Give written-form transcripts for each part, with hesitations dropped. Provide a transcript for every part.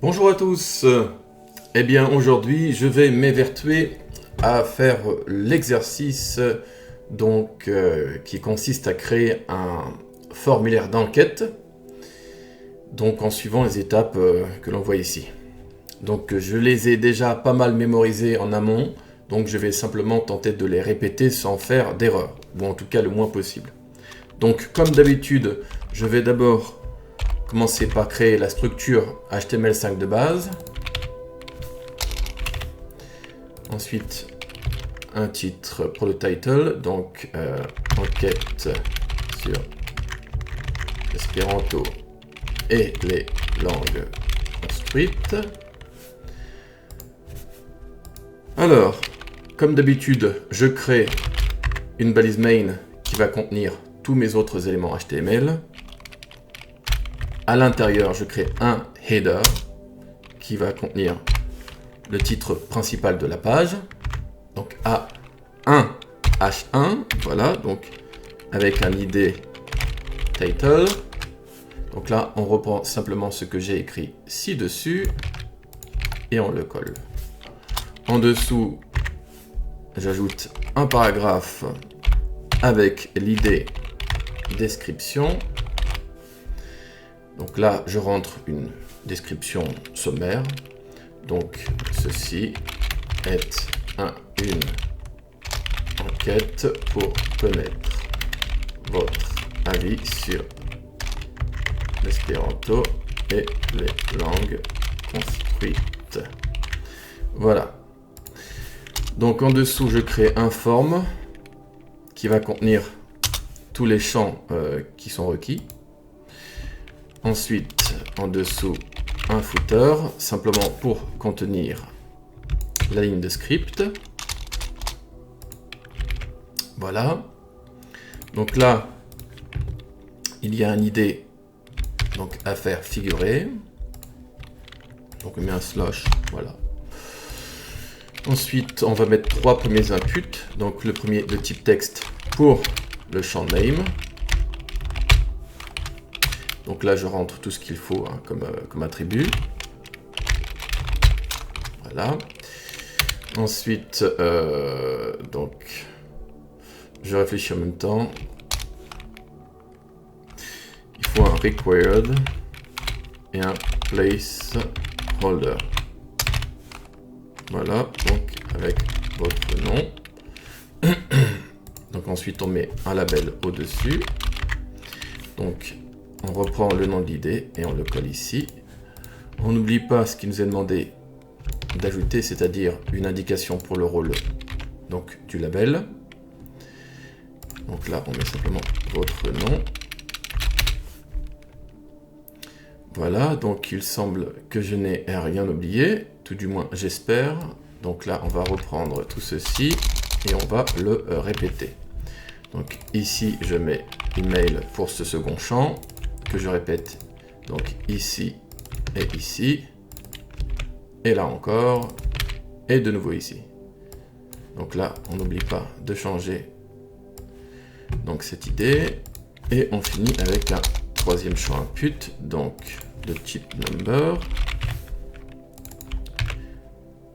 Bonjour à tous. Eh bien aujourd'hui je vais m'évertuer à faire l'exercice qui consiste à créer un formulaire d'enquête en suivant les étapes que l'on voit ici. Donc je les ai déjà pas mal mémorisées en amont, donc je vais simplement tenter de les répéter sans faire d'erreur, ou en tout cas le moins possible. Donc comme d'habitude, je vais d'abord commencer par créer la structure HTML5 de base. Ensuite, un titre pour le title, donc enquête sur l'espéranto et les langues construites. Alors, comme d'habitude, je crée une balise main qui va contenir tous mes autres éléments HTML. À l'intérieur, je crée un header qui va contenir le titre principal de la page. Donc A1 H1, voilà, donc avec un ID title. Donc là, on reprend simplement ce que j'ai écrit ci-dessus et on le colle. En dessous, j'ajoute un paragraphe avec l'id description. Donc là, je rentre une description sommaire. Donc, ceci est une enquête pour connaître votre avis sur l'espéranto et les langues construites. Voilà. Donc, en dessous, je crée un form qui va contenir tous les champs qui sont requis. Ensuite, en dessous, un footer, simplement pour contenir la ligne de script. Voilà. Donc là, il y a un ID à faire figurer. Donc on met un slash, voilà. Ensuite, on va mettre trois premiers inputs. Donc le premier de type texte pour le champ name. Donc là, je rentre tout ce qu'il faut comme attribut. Voilà. Ensuite, je réfléchis en même temps. Il faut un required et un placeholder. Voilà, donc avec votre nom. Donc ensuite, on met un label au-dessus. Donc, on reprend le nom de l'id et on le colle ici. On n'oublie pas ce qui nous est demandé d'ajouter, c'est-à-dire une indication pour le rôle du label. Donc là, on met simplement votre nom. Voilà, donc il semble que je n'ai rien oublié, tout du moins j'espère. Donc là, on va reprendre tout ceci et on va le répéter. Donc ici, je mets email pour ce second champ, que je répète donc ici et ici, et là encore, et de nouveau ici. Donc là, on n'oublie pas de changer cette idée, et on finit avec un troisième champ input, donc de type number.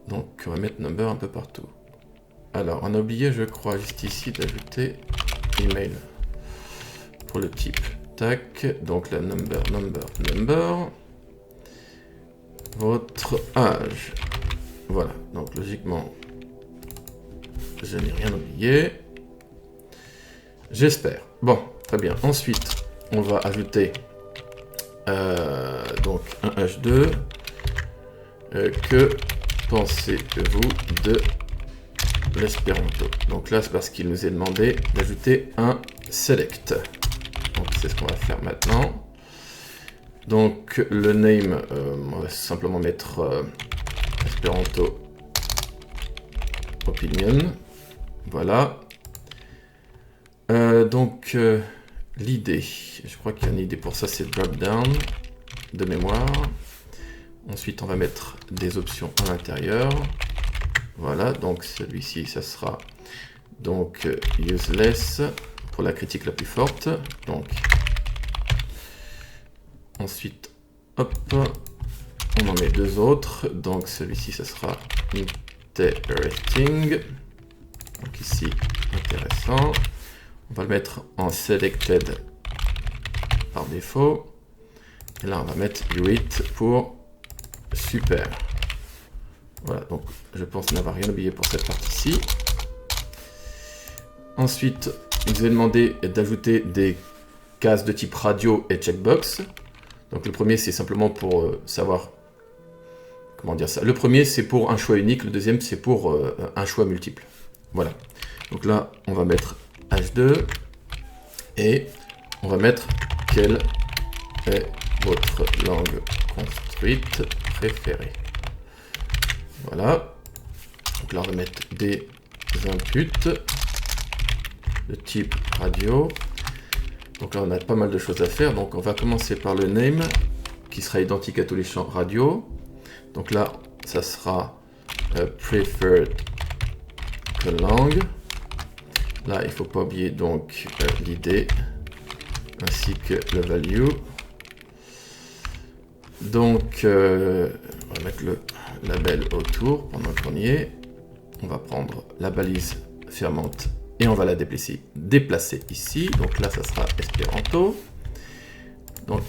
Donc on va mettre number un peu partout. Alors, on a oublié, je crois, juste ici d'ajouter email pour le type. Tac, donc la number, votre âge. Voilà, donc logiquement, je n'ai rien oublié. J'espère. Bon, très bien. Ensuite, on va ajouter un H2. Que pensez-vous de l'espéranto? Donc là, c'est parce qu'il nous est demandé d'ajouter un select. Donc c'est ce qu'on va faire maintenant. Donc le name, on va simplement mettre Esperanto Opinion. Voilà. L'idée, je crois qu'il y a une idée pour ça, c'est drop down de mémoire. Ensuite, on va mettre des options à l'intérieur. Voilà, donc celui-ci, ça sera useless pour la critique la plus forte. Donc, ensuite, hop, on en met deux autres. Donc celui-ci, ce sera interesting. Donc ici, intéressant. On va le mettre en selected par défaut. Et là, on va mettre U8 pour super. Voilà, donc je pense n'avoir rien oublié pour cette partie-ci. Ensuite, il nous est demandé d'ajouter des cases de type radio et checkbox. Donc le premier, c'est simplement pour savoir comment dire ça. Le premier, c'est pour un choix unique. Le deuxième, c'est pour un choix multiple. Voilà. Donc là, on va mettre H2 et on va mettre quelle est votre langue construite préférée. Voilà. Donc là, on va mettre des inputs de type radio. Donc là, on a pas mal de choses à faire. Donc on va commencer par le name, qui sera identique à tous les champs radio. Donc là, ça sera preferred langue. Là, il ne faut pas oublier donc l'id ainsi que le value. Donc, on va mettre le label autour pendant qu'on y est. On va prendre la balise fermante et on va la déplacer ici. Donc là, ça sera Espéranto. Donc,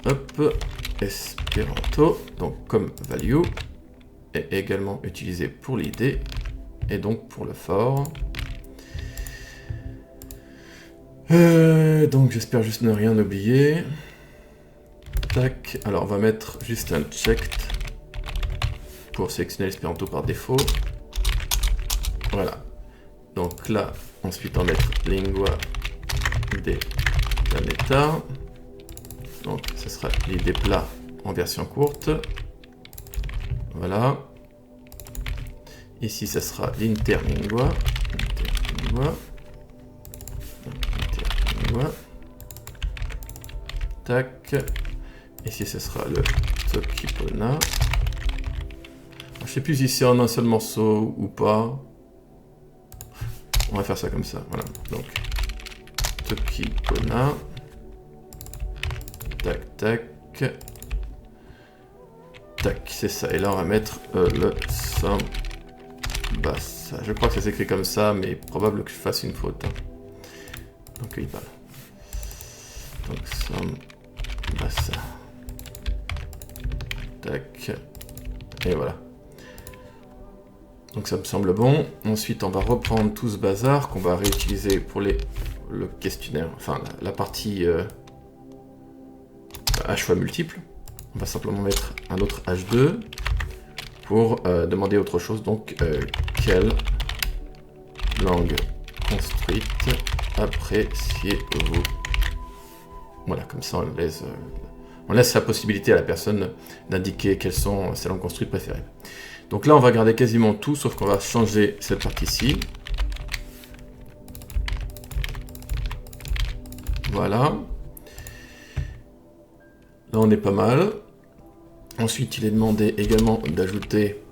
hop, Espéranto. Donc, comme value est également utilisé pour l'id et donc pour le for. Donc, j'espère juste ne rien oublier. Tac, alors on va mettre juste un checked pour sélectionner l'espéranto par défaut. Voilà. Donc là, ensuite on va mettre lingua de planeta. Donc ce sera l'id plat en version courte. Voilà. Ici, ça sera l'interlingua. Interlingua. Tac. Ici, ce sera le Tokipona. Je ne sais plus si c'est en un seul morceau ou pas. On va faire ça comme ça. Voilà. Donc, Tokipona. Tac, tac. Tac, c'est ça. Et là, on va mettre le Sambasa. Je crois que ça s'écrit comme ça, mais probable que je fasse une faute. Hein. Donc, il parle. Donc, Sambasa. Tac. Et voilà. Donc ça me semble bon. Ensuite, on va reprendre tout ce bazar qu'on va réutiliser pour le questionnaire, enfin la partie à choix multiple. On va simplement mettre un autre H2 pour demander autre chose. Donc, quelle langue construite appréciez-vous? Voilà, comme ça on laisse la possibilité à la personne d'indiquer quelles sont ses langues construites préférées. Donc là, on va garder quasiment tout, sauf qu'on va changer cette partie-ci. Voilà. Là, on est pas mal. Ensuite, il est demandé également d'ajouter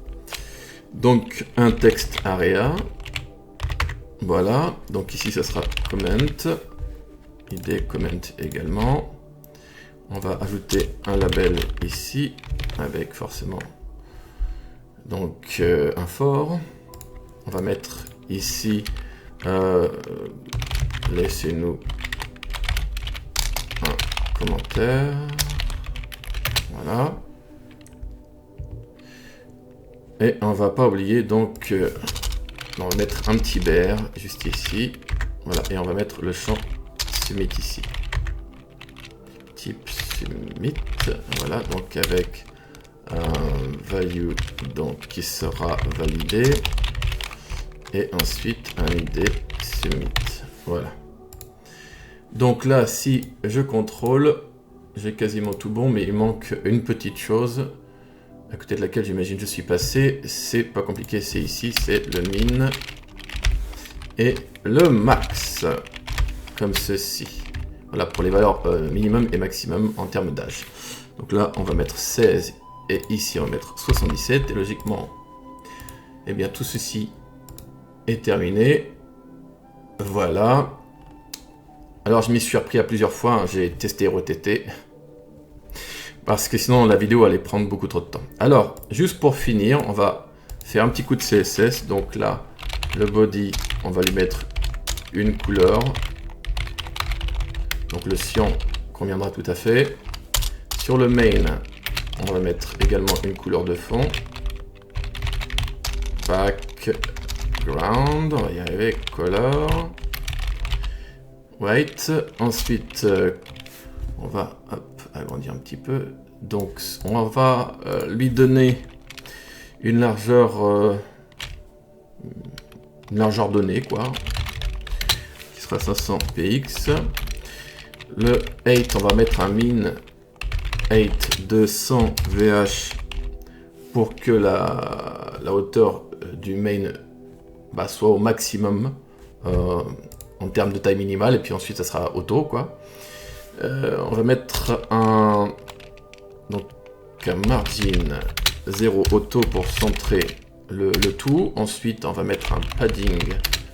donc un texte area. Voilà. Donc ici, ça sera comment. ID comment également. On va ajouter un label ici, avec forcément donc un for. On va mettre ici, laissez-nous un commentaire. Voilà. Et on va pas oublier donc, on va mettre un petit BR juste ici. Voilà, et on va mettre le champ submit ici. Type submit, voilà, donc avec un value donc qui sera validé et ensuite un id submit. Voilà. Donc là, si je contrôle, j'ai quasiment tout bon, mais il manque une petite chose à côté de laquelle j'imagine je suis passé. C'est pas compliqué, c'est ici, c'est le min et le max, comme ceci. Voilà, pour les valeurs minimum et maximum en termes d'âge. Donc là, on va mettre 16 et ici, on va mettre 77. Et logiquement, eh bien, tout ceci est terminé. Voilà. Alors, je m'y suis repris à plusieurs fois. Hein. J'ai testé et retesté. Parce que sinon la vidéo allait prendre beaucoup trop de temps. Alors, juste pour finir, on va faire un petit coup de CSS. Donc là, le body, on va lui mettre une couleur. Donc le cyan conviendra tout à fait. Sur le main, on va mettre également une couleur de fond. Background, on va y arriver, color. White. Ensuite, on va agrandir un petit peu. Donc on va lui donner une largeur donnée, quoi, qui sera 500 px. Le 8, on va mettre un min 8 de 100 vh pour que la hauteur du main soit au maximum en termes de taille minimale, et puis ensuite ça sera auto, quoi. On va mettre un margin 0 auto pour centrer le tout. Ensuite on va mettre un padding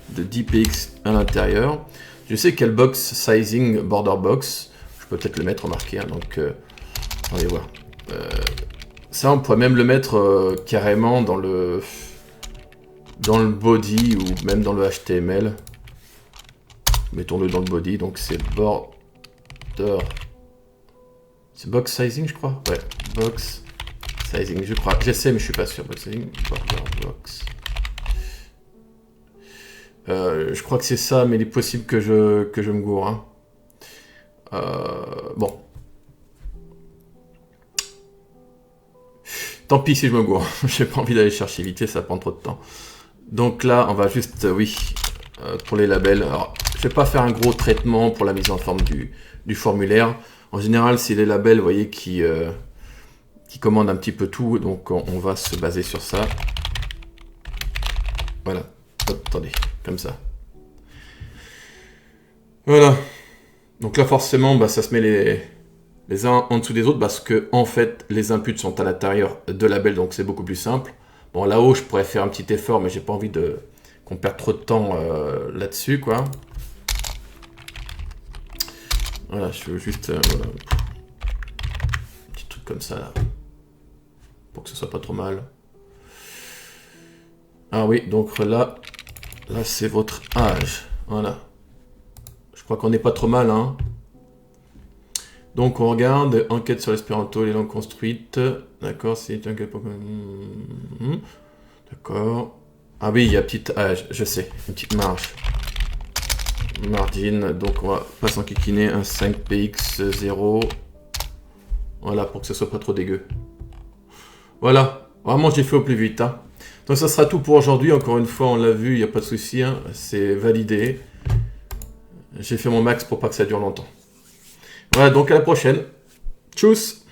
de 10 px à l'intérieur. Je sais quel box sizing border box, je peux peut-être le mettre remarqué, hein, donc on va voir. Ça on pourrait même le mettre carrément dans le body ou même dans le HTML. Mettons-le dans le body, donc c'est border. C'est box sizing, je crois. Ouais, box sizing, je crois. J'essaie, mais je suis pas sûr. Box sizing, border box. Je crois que c'est ça, mais il est possible que je me gourre. Hein. Bon. Tant pis si je me gourre. J'ai pas envie d'aller chercher vite, ça prend trop de temps. Donc là, on va juste, pour les labels. Alors, je vais pas faire un gros traitement pour la mise en forme du formulaire. En général, c'est les labels, vous voyez, qui commandent un petit peu tout. Donc, on va se baser sur ça. Voilà. Hop, attendez, comme ça. Voilà. Donc là, forcément, ça se met les uns en dessous des autres parce que, en fait, les inputs sont à l'intérieur de label, donc c'est beaucoup plus simple. Bon, là-haut, je pourrais faire un petit effort, mais j'ai pas envie qu'on perde trop de temps là-dessus, quoi. Voilà, je veux juste voilà, un petit truc comme ça, là, pour que ce soit pas trop mal. Ah oui, donc là c'est votre âge, voilà. Je crois qu'on n'est pas trop mal, hein. Donc on regarde, enquête sur l'espéranto, les langues construites, d'accord, c'est un d'accord. Ah oui, il y a petite âge, je sais, une petite marge. Margin, donc on va pas s'enquiquiner, un 5px0. Voilà, pour que ce soit pas trop dégueu. Voilà, vraiment j'ai fait au plus vite, hein. Donc ça sera tout pour aujourd'hui, encore une fois on l'a vu, il n'y a pas de souci, hein. C'est validé. J'ai fait mon max pour pas que ça dure longtemps. Voilà, donc à la prochaine. Tchuss!